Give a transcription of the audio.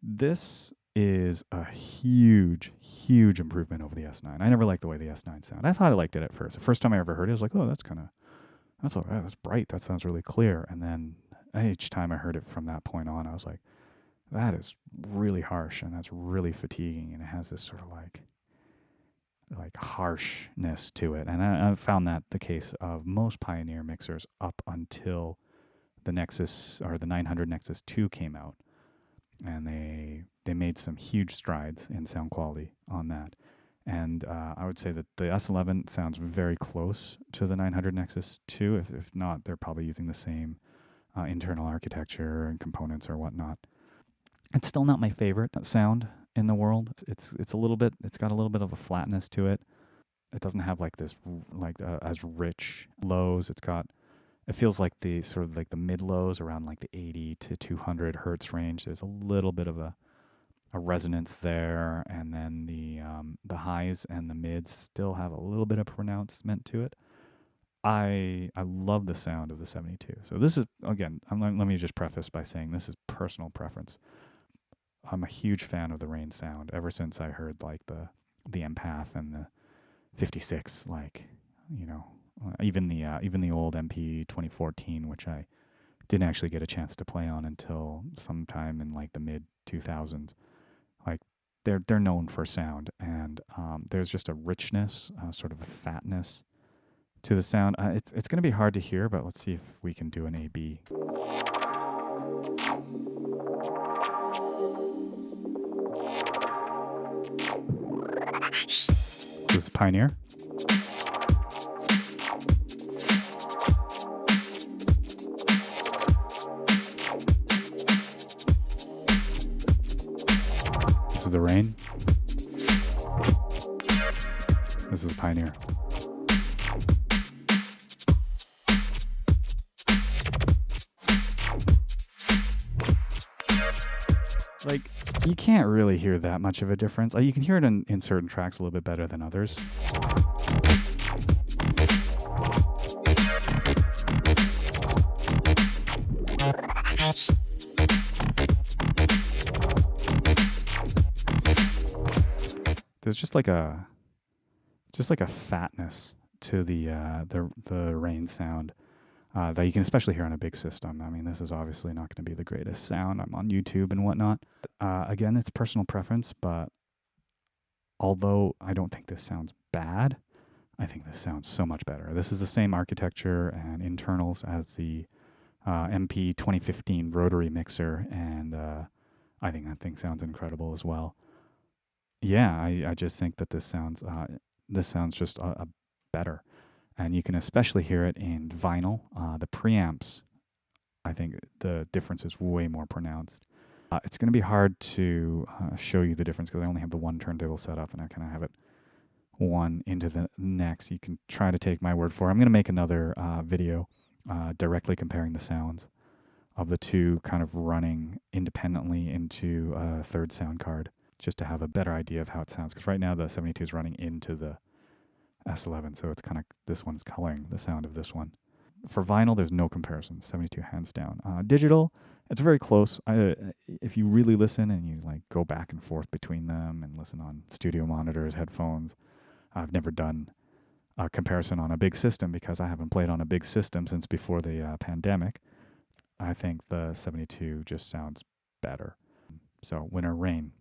This is a huge, huge improvement over the S9. I never liked the way the S9 sounded. I thought I liked it at first. The first time I ever heard it, I was like, oh, that's bright. That sounds really clear. And then each time I heard it from that point on, I was like, that is really harsh and that's really fatiguing. And it has this sort of like harshness to it. And I found that the case of most Pioneer mixers up until the Nexus or the 900 Nexus 2 came out. And they made some huge strides in sound quality on that. And I would say that the S11 sounds very close to the 900 Nexus 2. If not, they're probably using the same internal architecture and components or whatnot. It's still not my favorite sound in the world. It's got a little bit of a flatness to it. It doesn't have like this as rich lows. It feels like the sort of like the mid lows around like the 80 to 200 hertz range. There's a little bit of a resonance there, and then the highs and the mids still have a little bit of pronouncement to it. I love the sound of the 72. So this is, again, let me just preface by saying this is personal preference. I'm a huge fan of the Rane sound ever since I heard like the Empath and the 56, like, you know, even the old MP 2014, which I didn't actually get a chance to play on until sometime in like the mid 2000s. Like they're known for sound, and there's just a richness, sort of a fatness to the sound. It's going to be hard to hear, but let's see if we can do an A/B. This is Pioneer. This is the Rane. This is the Pioneer. Like, you can't really hear that much of a difference. You can hear it in certain tracks a little bit better than others. There's just like a fatness to the Rane sound that you can especially hear on a big system. I mean, this is obviously not going to be the greatest sound. I'm on YouTube and whatnot. Again, it's personal preference, but although I don't think this sounds bad, I think this sounds so much better. This is the same architecture and internals as the MP 2015 rotary mixer, and I think that thing sounds incredible as well. Yeah, I just think that this sounds just a better. And you can especially hear it in vinyl. The preamps, I think the difference is way more pronounced. It's going to be hard to show you the difference because I only have the one turntable set up and I kind of have it one into the next. You can try to take my word for it. I'm going to make another video directly comparing the sounds of the two kind of running independently into a third sound card just to have a better idea of how it sounds. Because right now the 72 is running into the S11, so it's kind of, this one's coloring the sound of this one. For vinyl, there's no comparison. 72 hands down. Digital, it's very close. If you really listen and you like go back and forth between them and listen on studio monitors, headphones, I've never done a comparison on a big system because I haven't played on a big system since before the pandemic. I think the 72 just sounds better. So winner Rane.